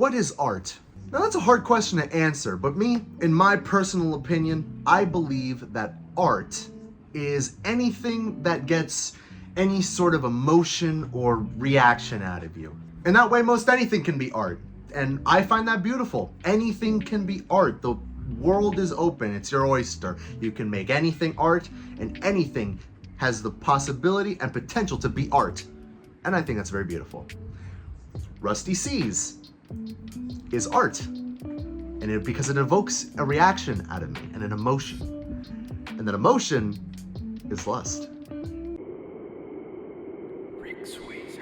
What is art? Now that's a hard question to answer, but me, in my personal opinion, I believe that art is anything that gets any sort of emotion or reaction out of you. And that way, most anything can be art. And I find that beautiful. Anything can be art. The world is open, it's your oyster. You can make anything art, and anything has the possibility and potential to be art. And I think that's very beautiful. Rusty Seas is art, and because it evokes a reaction out of me and an emotion, and that emotion is lust. Ricswaza.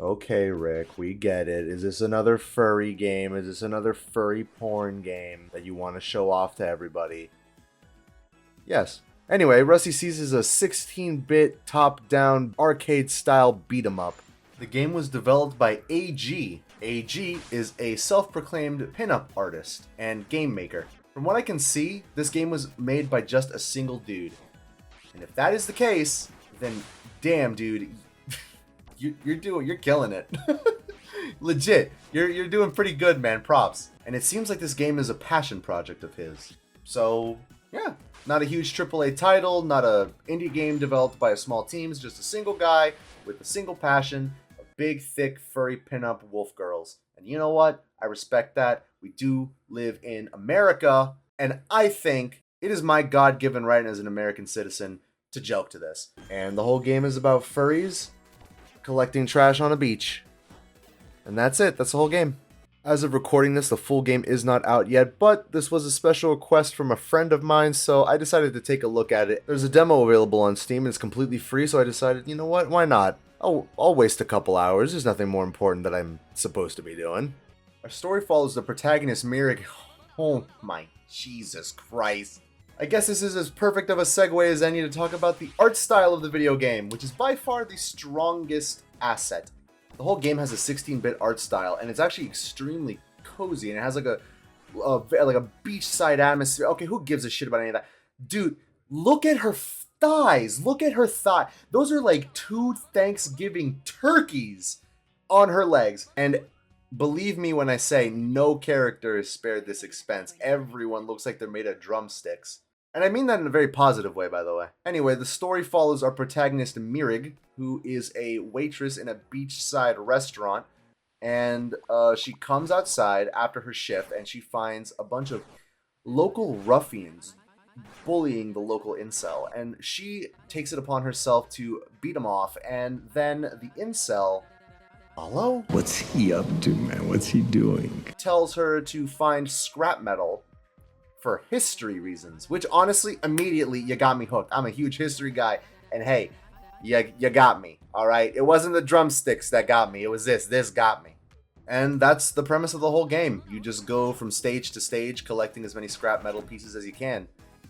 Okay, Rick, we get it. Is this another furry game? Is this another furry porn game that you want to show off to everybody? Yes. Anyway, Rusty Seas is a 16-bit top-down arcade-style beat-em-up. The game was developed by AG. AG is a self-proclaimed pin-up artist and game maker. From what I can see, this game was made by just a single dude. And if that is the case, then damn, dude, you're killing it. Legit, you're doing pretty good, man. Props. And it seems like this game is a passion project of his. So yeah, not a huge AAA title, not a indie game developed by a small team. It's just a single guy with a single passion, a big, thick, furry pinup wolf girls. And you know what? I respect that. We do live in America, and I think it is my God-given right as an American citizen to joke to this. And the whole game is about furries collecting trash on a beach. And that's it. That's the whole game. As of recording this, the full game is not out yet, but this was a special request from a friend of mine, so I decided to take a look at it. There's a demo available on Steam, and it's completely free, so I decided, you know what, why not? I'll waste a couple hours. There's nothing more important that I'm supposed to be doing. Our story follows the protagonist, Mirig. Oh my Jesus Christ. I guess this is as perfect of a segue as any to talk about the art style of the video game, which is by far the strongest asset. The whole game has a 16-bit art style, and it's actually extremely cozy, and it has like a beachside atmosphere. Okay, who gives a shit about any of that? Dude, look at her thighs. Look at her thigh. Those are like 2 Thanksgiving turkeys on her legs. And believe me when I say no character is spared this expense. Everyone looks like they're made of drumsticks. And I mean that in a very positive way, by the way. Anyway, the story follows our protagonist, Mirig, who is a waitress in a beachside restaurant. And she comes outside after her shift, and she finds a bunch of local ruffians bullying the local incel. And she takes it upon herself to beat them off. And then the incel, Hollow? What's he up to, man? What's he doing? Tells her to find scrap metal for history reasons, which honestly, immediately, you got me hooked. I'm a huge history guy, and hey, you got me, all right? It wasn't the drumsticks that got me, it was this got me. And that's the premise of the whole game. You just go from stage to stage, collecting as many scrap metal pieces as you can.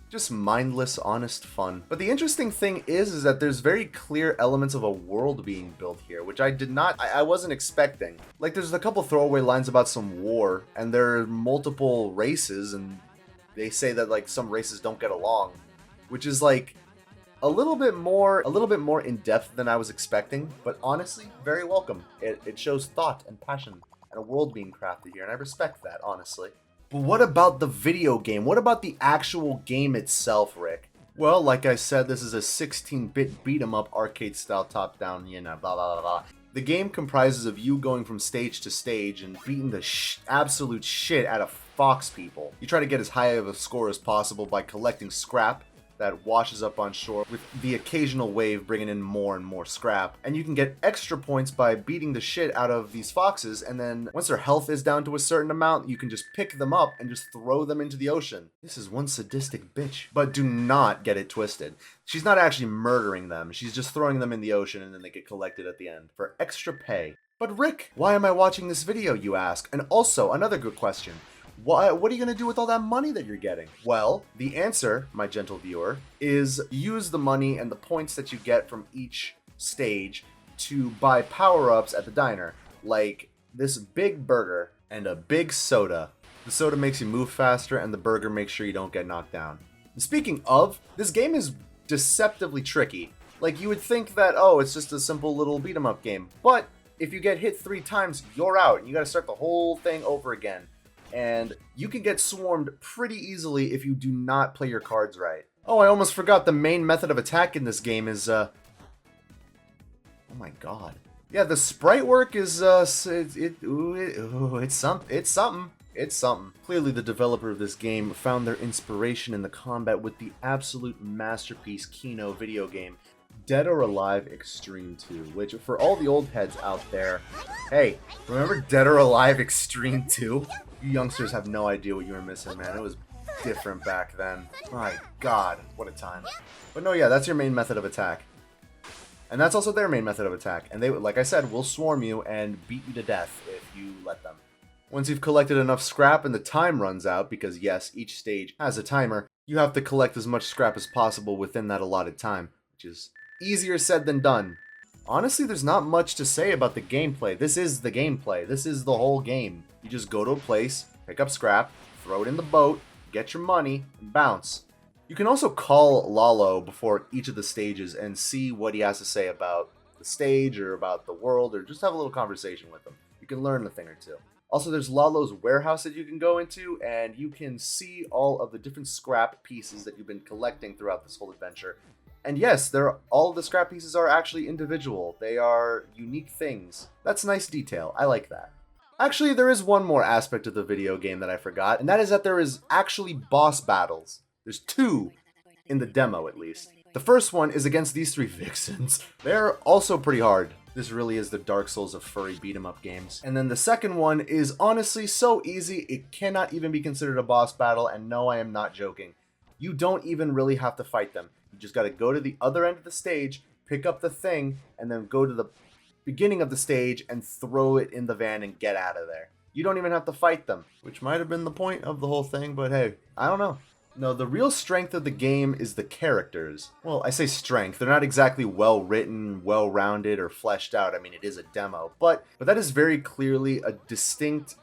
Just mindless, honest fun. But the interesting thing is that there's very clear elements of a world being built here, which I wasn't expecting. Like, there's a couple throwaway lines about some war, and there are multiple races, and they say that like some races don't get along, which is like a little bit more in depth than I was expecting, but honestly, very welcome. It shows thought and passion and a world being crafted here, and I respect that, honestly. But what about the video game? What about the actual game itself, Rick? Well, like I said, this is a 16-bit beat-em-up arcade-style top-down, you know, blah, blah, blah, blah. The game comprises of you going from stage to stage and beating the absolute shit out of fox people. You try to get as high of a score as possible by collecting scrap that washes up on shore, with the occasional wave bringing in more and more scrap. And you can get extra points by beating the shit out of these foxes, and then once their health is down to a certain amount, you can just pick them up and just throw them into the ocean. This is one sadistic bitch. But do not get it twisted. She's not actually murdering them, she's just throwing them in the ocean and then they get collected at the end for extra pay. But Rick, why am I watching this video, you ask? And also, another good question. What are you going to do with all that money that you're getting? Well, the answer, my gentle viewer, is use the money and the points that you get from each stage to buy power-ups at the diner, like this big burger and a big soda. The soda makes you move faster, and the burger makes sure you don't get knocked down. And speaking of, this game is deceptively tricky. Like, you would think that, oh, it's just a simple little beat 'em up game. But if you get hit 3 times, you're out, and you gotta start the whole thing over again. And you can get swarmed pretty easily if you do not play your cards right. Oh, I almost forgot the main method of attack in this game is, oh my god. Yeah, the sprite work is, it's something. It's something. Clearly, the developer of this game found their inspiration in the combat with the absolute masterpiece Kino video game, Dead or Alive Extreme 2, which, for all the old heads out there, hey, remember Dead or Alive Extreme 2? You youngsters have no idea what you were missing, man. It was different back then. My god, what a time. But no, yeah, that's your main method of attack. And that's also their main method of attack. And they, like I said, will swarm you and beat you to death if you let them. Once you've collected enough scrap and the time runs out, because yes, each stage has a timer, you have to collect as much scrap as possible within that allotted time, which is easier said than done. Honestly, there's not much to say about the gameplay. This is the gameplay. This is the whole game. You just go to a place, pick up scrap, throw it in the boat, get your money, and bounce. You can also call Lalo before each of the stages and see what he has to say about the stage or about the world, or just have a little conversation with him. You can learn a thing or two. Also, there's Lalo's warehouse that you can go into, and you can see all of the different scrap pieces that you've been collecting throughout this whole adventure. And yes, all of the scrap pieces are actually individual. They are unique things. That's a nice detail. I like that. Actually, there is one more aspect of the video game that I forgot, and that is that there is actually boss battles. There's 2, in the demo at least. The first one is against these 3 vixens. They're also pretty hard. This really is the Dark Souls of furry beat-em-up games. And then the second one is honestly so easy, it cannot even be considered a boss battle, and no, I am not joking. You don't even really have to fight them. You just gotta go to the other end of the stage, pick up the thing, and then go to the beginning of the stage and throw it in the van and get out of there. You don't even have to fight them, which might have been the point of the whole thing, but hey, I don't know. No, the real strength of the game is the characters. Well, I say strength. They're not exactly well-written, well-rounded, or fleshed out. I mean, it is a demo. But that is very clearly a distinct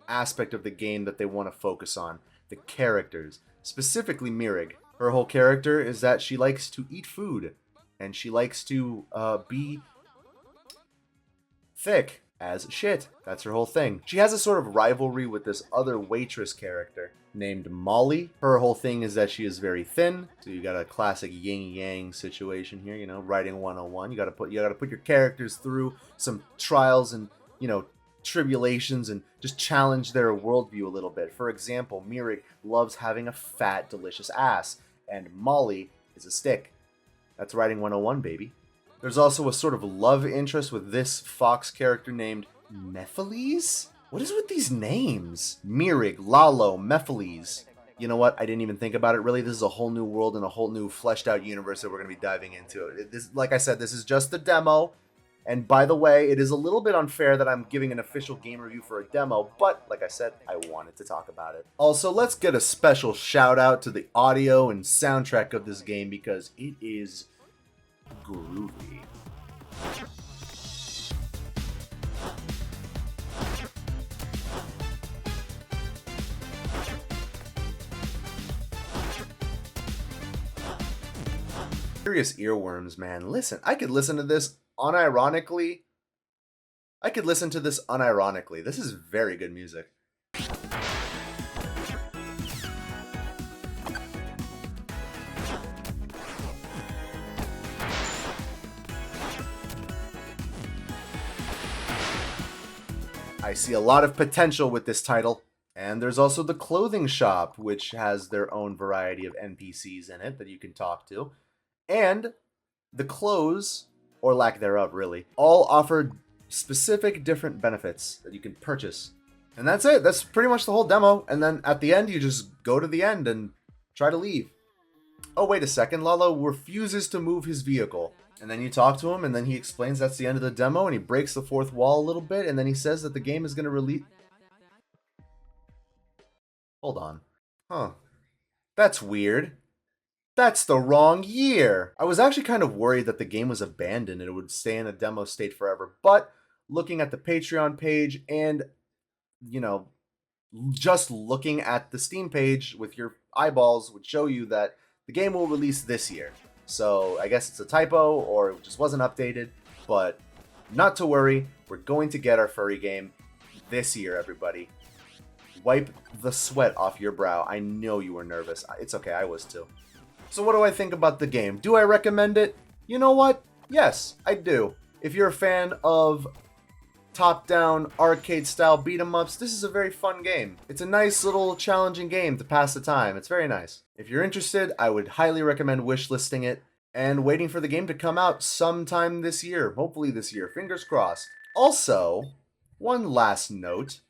aspect of the game that they want to focus on. The characters. Specifically Mirig. Her whole character is that she likes to eat food. And she likes to be thick as shit. That's her whole thing. She has a sort of rivalry with this other waitress character named Molly. Her whole thing is that she is very thin, so you got a classic yin-yang situation here, you know, writing 101. You gotta put your characters through some trials and, you know, tribulations and just challenge their worldview a little bit. For example, Mirig loves having a fat, delicious ass, and Molly is a stick. That's writing 101, baby. There's also a sort of love interest with this fox character named Mephiles? What is with these names? Mirig, Lalo, Mephiles. You know what? I didn't even think about it. Really, this is a whole new world and a whole new fleshed out universe that we're going to be diving into. Like I said, this is just the demo. And by the way, it is a little bit unfair that I'm giving an official game review for a demo, but like I said, I wanted to talk about it. Also, let's get a special shout out to the audio and soundtrack of this game because it is groovy. Serious earworms, man. Listen, I could listen to this unironically. This is very good music. I see a lot of potential with this title. And there's also the clothing shop, which has their own variety of NPCs in it that you can talk to. And the clothes, or lack thereof really, all offer specific different benefits that you can purchase. And that's it. That's pretty much the whole demo. And then at the end, you just go to the end and try to leave. Oh, wait a second. Lalo refuses to move his vehicle. And then you talk to him, and then he explains that's the end of the demo, and he breaks the fourth wall a little bit, and then he says that the game is going to release... Hold on. Huh. That's weird. That's the wrong year. I was actually kind of worried that the game was abandoned and it would stay in a demo state forever. But looking at the Patreon page and, you know, just looking at the Steam page with your eyeballs would show you that the game will release this year. So I guess it's a typo or it just wasn't updated. But not to worry, we're going to get our furry game this year, everybody. Wipe the sweat off your brow. I know you were nervous. It's okay, I was too. So what do I think about the game? Do I recommend it? You know what? Yes, I do. If you're a fan of top-down arcade-style beat-em-ups, this is a very fun game. It's a nice little challenging game to pass the time. It's very nice. If you're interested, I would highly recommend wishlisting it and waiting for the game to come out sometime this year. Hopefully this year. Fingers crossed. Also, one last note.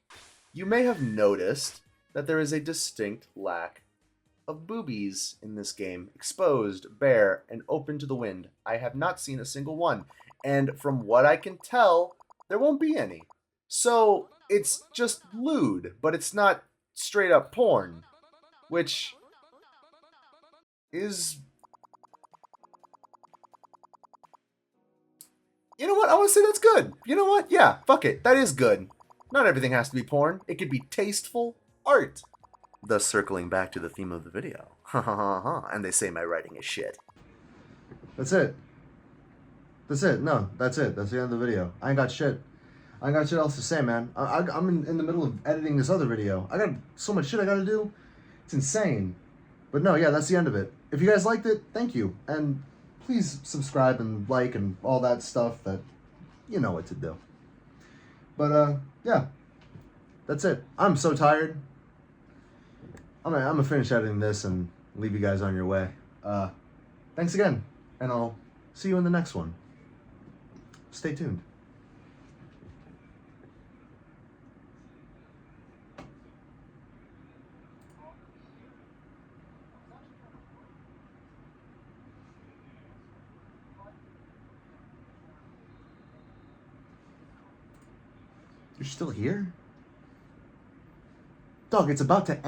You may have noticed that there is a distinct lack of boobies in this game. Exposed, bare, and open to the wind. I have not seen a single one. And from what I can tell, there won't be any. So, it's just lewd, but it's not straight up porn. Which is... You know what? I want to say that's good. You know what? Yeah, fuck it. That is good. Not everything has to be porn. It could be tasteful art. Thus circling back to the theme of the video. Ha ha ha ha. And they say my writing is shit. That's it. That's it. No, that's it. That's the end of the video. I ain't got shit. I ain't got shit else to say, man. I'm in the middle of editing this other video. I got so much shit I gotta do. It's insane. But no, yeah, that's the end of it. If you guys liked it, thank you. And please subscribe and like and all that stuff that you know what to do. But, yeah. That's it. I'm so tired. I'm gonna finish editing this and leave you guys on your way. Thanks again. And I'll see you in the next one. Stay tuned. You're still here? Dog, it's about to end.